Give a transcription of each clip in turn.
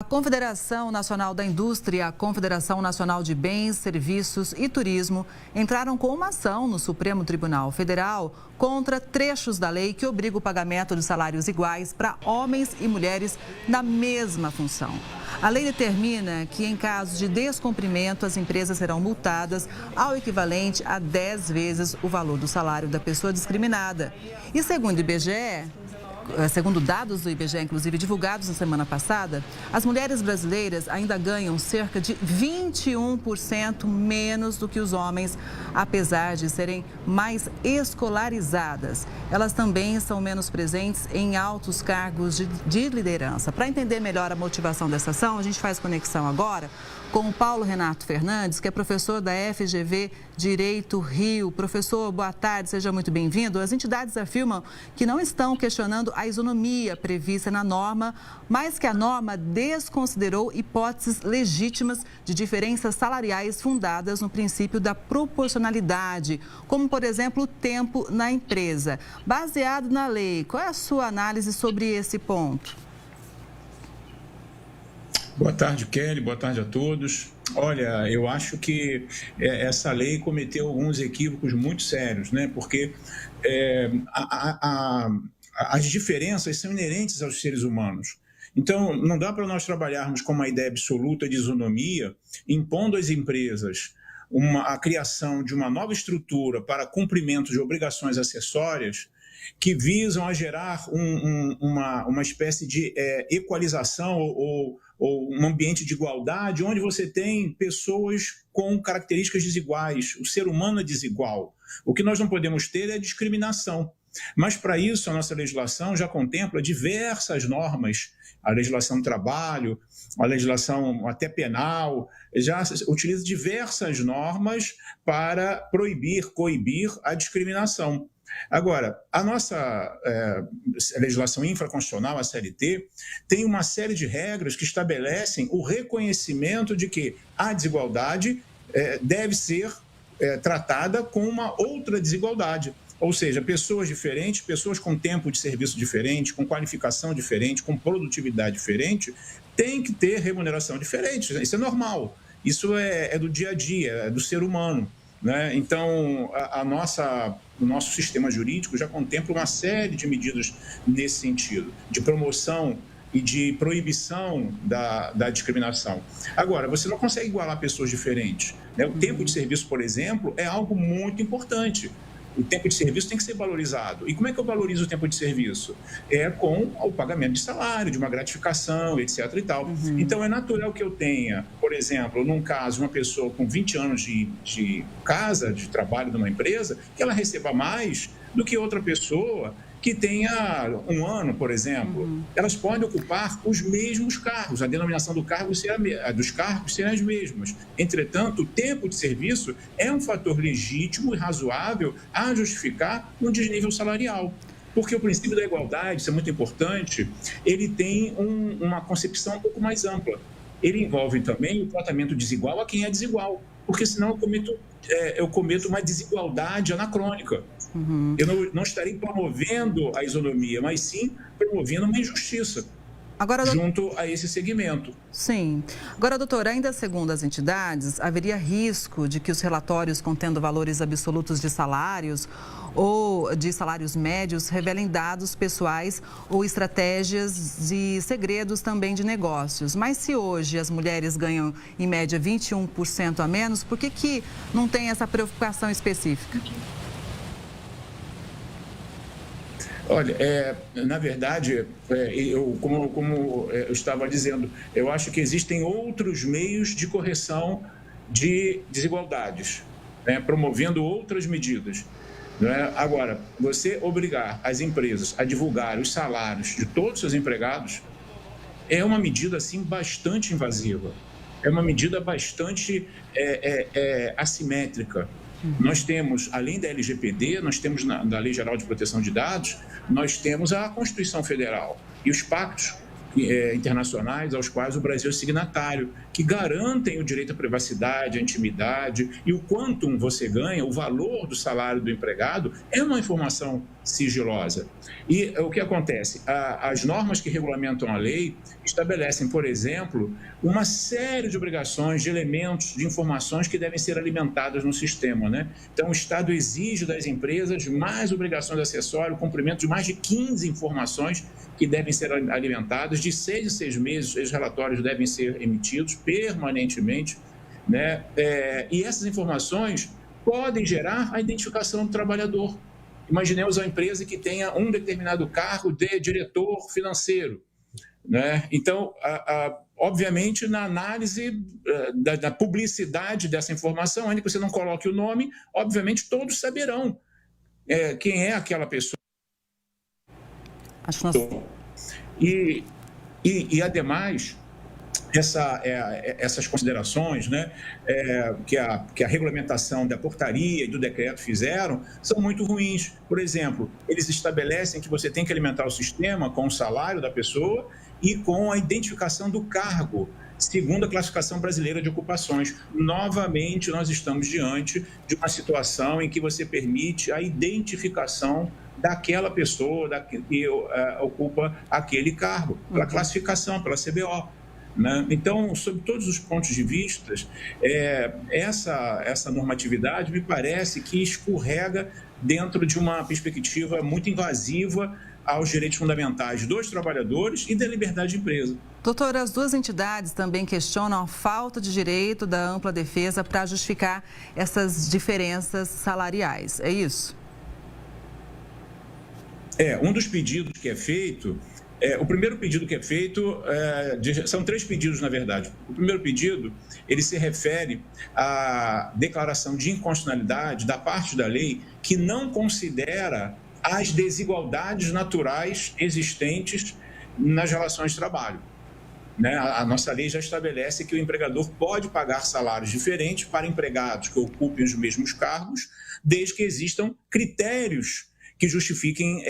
A Confederação Nacional da Indústria e a Confederação Nacional de Bens, Serviços e Turismo entraram com uma ação no Supremo Tribunal Federal contra trechos da lei que obriga o pagamento de salários iguais para homens e mulheres na mesma função. A lei determina que, em caso de descumprimento, as empresas serão multadas ao equivalente a 10 vezes o valor do salário da pessoa discriminada. E segundo o IBGE, segundo dados do IBGE, inclusive divulgados na semana passada, as mulheres brasileiras ainda ganham cerca de 21% menos do que os homens, apesar de serem mais escolarizadas. Elas também são menos presentes em altos cargos de liderança. Para entender melhor a motivação dessa ação, a gente faz conexão agora com o Paulo Renato Fernandes, que é professor da FGV Direito Rio. Professor, boa tarde, seja muito bem-vindo. As entidades afirmam que não estão questionando a isonomia prevista na norma, mas que a norma desconsiderou hipóteses legítimas de diferenças salariais fundadas no princípio da proporcionalidade, como, por exemplo, o tempo na empresa. Baseado na lei, qual é a sua análise sobre esse ponto? Boa tarde, Kelly. Boa tarde a todos. Olha, eu acho que essa lei cometeu alguns equívocos muito sérios, né? Porque as diferenças são inerentes aos seres humanos. Então, não dá para nós trabalharmos com uma ideia absoluta de isonomia, impondo às empresas a criação de uma nova estrutura para cumprimento de obrigações acessórias que visam a gerar uma espécie de equalização ou um ambiente de igualdade, onde você tem pessoas com características desiguais. O ser humano é desigual. O que nós não podemos ter é discriminação. Mas, para isso, a nossa legislação já contempla diversas normas. A legislação do trabalho, a legislação até penal, já utiliza diversas normas para coibir a discriminação. Agora, a nossa legislação infraconstitucional, a CLT, tem uma série de regras que estabelecem o reconhecimento de que a desigualdade deve ser tratada com uma outra desigualdade. Ou seja, pessoas diferentes, pessoas com tempo de serviço diferente, com qualificação diferente, com produtividade diferente, têm que ter remuneração diferente. Isso é normal. Isso é do dia a dia, é do ser humano, né? Então, o nosso sistema jurídico já contempla uma série de medidas nesse sentido, de promoção e de proibição da discriminação. Agora, você não consegue igualar pessoas diferentes, né? O tempo de serviço, por exemplo, é algo muito importante. O tempo de serviço tem que ser valorizado. E como é que eu valorizo o tempo de serviço? É com o pagamento de salário, de uma gratificação, etc. e tal. Então, é natural que eu tenha, por exemplo, num caso, uma pessoa com 20 anos de casa, de trabalho numa empresa, que ela receba mais do que outra pessoa que tenha 1 ano, por exemplo. Elas podem ocupar os mesmos cargos, a denominação dos cargos serão as mesmas. Entretanto, o tempo de serviço é um fator legítimo e razoável a justificar um desnível salarial. Porque o princípio da igualdade, isso é muito importante, ele tem uma concepção um pouco mais ampla. Ele envolve também o tratamento desigual a quem é desigual, porque senão eu cometo uma desigualdade anacrônica. Eu não estarei promovendo a isonomia, mas sim promovendo uma injustiça junto a esse segmento. Sim. Agora, doutor, ainda segundo as entidades, haveria risco de que os relatórios contendo valores absolutos de salários ou de salários médios revelem dados pessoais ou estratégias de segredos também de negócios. Mas se hoje as mulheres ganham, em média, 21% a menos, por que não tem essa preocupação específica? Olha, na verdade, como eu estava dizendo, eu acho que existem outros meios de correção de desigualdades, né, promovendo outras medidas, né? Agora, você obrigar as empresas a divulgar os salários de todos os seus empregados é uma medida, assim, bastante invasiva, é uma medida bastante assimétrica. Nós temos, além da LGPD, nós temos da Lei Geral de Proteção de Dados, nós temos a Constituição Federal e os pactos internacionais aos quais o Brasil é signatário, que garantem o direito à privacidade, à intimidade, e o quantum você ganha, o valor do salário do empregado, é uma informação sigilosa. E o que acontece? As normas que regulamentam a lei estabelecem, por exemplo, uma série de obrigações, de elementos, de informações que devem ser alimentadas no sistema, né? Então, o Estado exige das empresas mais obrigações acessórias, o cumprimento de mais de 15 informações que devem ser alimentadas. De 6 em 6 meses, os relatórios devem ser emitidos permanentemente, né? E essas informações podem gerar a identificação do trabalhador. Imaginemos uma empresa que tenha um determinado cargo de diretor financeiro, né? Então, obviamente, na análise da publicidade dessa informação, ainda que você não coloque o nome, obviamente todos saberão quem é aquela pessoa. Acho que E ademais, essas considerações, né, que a regulamentação da portaria e do decreto fizeram são muito ruins. Por exemplo, eles estabelecem que você tem que alimentar o sistema com o salário da pessoa e com a identificação do cargo, segundo a classificação brasileira de ocupações. Novamente, nós estamos diante de uma situação em que você permite a identificação daquela pessoa que ocupa aquele cargo, pela classificação, pela CBO. Né? Então, sob todos os pontos de vista, essa normatividade me parece que escorrega dentro de uma perspectiva muito invasiva aos direitos fundamentais dos trabalhadores e da liberdade de empresa. Doutora, as duas entidades também questionam a falta de direito da ampla defesa para justificar essas diferenças salariais, é isso? Um dos pedidos que é feito... o primeiro pedido que é feito, são 3 pedidos, na verdade. O primeiro pedido, ele se refere à declaração de inconstitucionalidade da parte da lei que não considera as desigualdades naturais existentes nas relações de trabalho. Né? A nossa lei já estabelece que o empregador pode pagar salários diferentes para empregados que ocupem os mesmos cargos, desde que existam critérios que justifiquem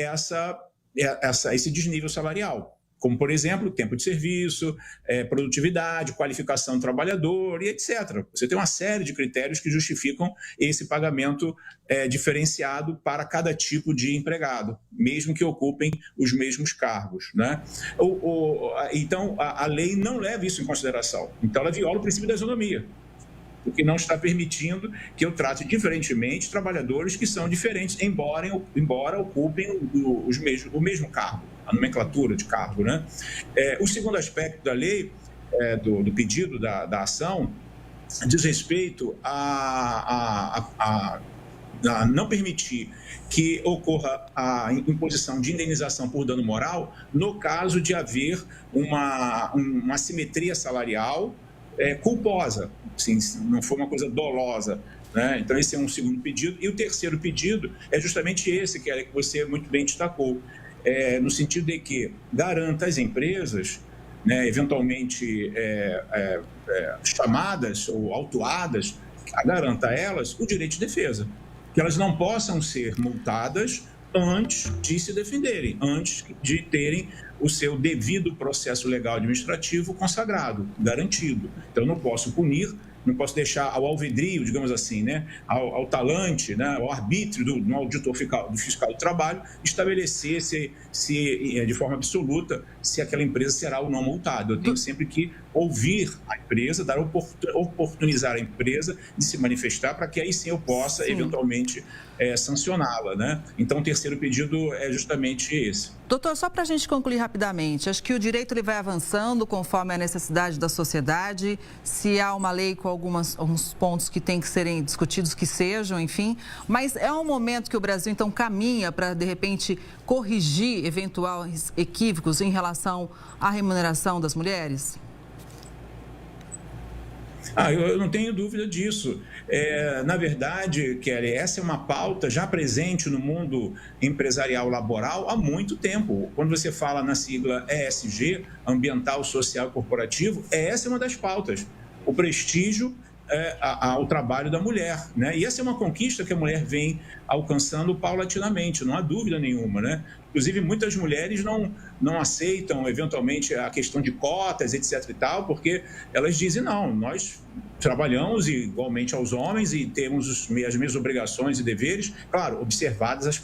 esse desnível salarial, como, por exemplo, tempo de serviço, produtividade, qualificação do trabalhador e etc. Você tem uma série de critérios que justificam esse pagamento diferenciado para cada tipo de empregado, mesmo que ocupem os mesmos cargos. Né? Então, a lei não leva isso em consideração. Então, ela viola o princípio da isonomia, porque não está permitindo que eu trate diferentemente trabalhadores que são diferentes, embora ocupem o mesmo cargo, a nomenclatura de cargo. Né? O segundo aspecto da lei, do pedido da ação, diz respeito a não permitir que ocorra a imposição de indenização por dano moral no caso de haver uma assimetria salarial culposa, assim, não foi uma coisa dolosa. Né? Então, esse é um segundo pedido. E o terceiro pedido é justamente esse, que você muito bem destacou, no sentido de que garanta às empresas, né, eventualmente chamadas ou autuadas, garanta a elas o direito de defesa, que elas não possam ser multadas antes de se defenderem, antes de terem o seu devido processo legal administrativo consagrado, garantido. Então, eu não posso punir, não posso deixar ao alvedrio, digamos assim, né, ao talante, né, ao arbítrio do auditor fiscal do trabalho, estabelecer de forma absoluta se aquela empresa será ou não multada. Eu tenho sempre que ouvir a empresa, oportunizar a empresa de se manifestar para que aí sim eu possa, eventualmente, sancioná-la. Né? Então, o terceiro pedido é justamente esse. Doutor, só para a gente concluir rapidamente, acho que o direito ele vai avançando conforme a necessidade da sociedade, se há uma lei com alguns pontos que têm que serem discutidos, que sejam, enfim, mas é um momento que o Brasil, então, caminha para, de repente, corrigir eventuais equívocos em relação à remuneração das mulheres? Eu não tenho dúvida disso. Na verdade, Kelly, essa é uma pauta já presente no mundo empresarial laboral há muito tempo. Quando você fala na sigla ESG, Ambiental, Social e Corporativo, essa é uma das pautas. O prestígio ao trabalho da mulher. Né? E essa é uma conquista que a mulher vem alcançando paulatinamente, não há dúvida nenhuma. Né? Inclusive, muitas mulheres não aceitam, eventualmente, a questão de cotas, etc. e tal, porque elas dizem, não, nós trabalhamos igualmente aos homens e temos as mesmas obrigações e deveres, claro, observadas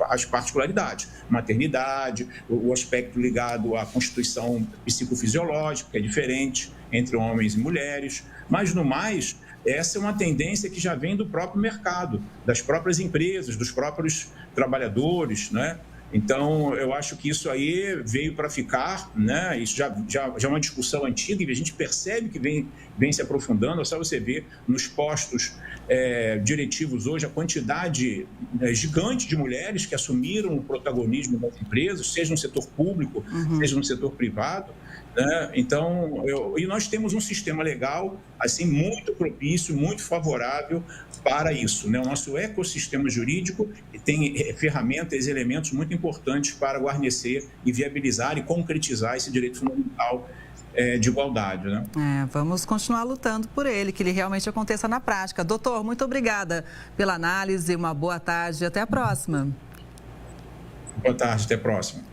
as particularidades, maternidade, o aspecto ligado à constituição psicofisiológica, que é diferente entre homens e mulheres, mas, no mais, essa é uma tendência que já vem do próprio mercado, das próprias empresas, dos próprios trabalhadores, né? Então, eu acho que isso aí veio para ficar, né? Isso já é uma discussão antiga e a gente percebe que vem se aprofundando. É só você ver nos postos diretivos hoje a quantidade gigante de mulheres que assumiram o protagonismo das empresas, seja no setor público, seja no setor privado. Né? Então, e nós temos um sistema legal assim muito propício, muito favorável para isso. Né? O nosso ecossistema jurídico tem ferramentas, elementos muito importantes para guarnecer e viabilizar e concretizar esse direito fundamental de igualdade. Né? Vamos continuar lutando por ele, que ele realmente aconteça na prática. Doutor, muito obrigada pela análise, uma boa tarde e até a próxima. Boa tarde, até a próxima.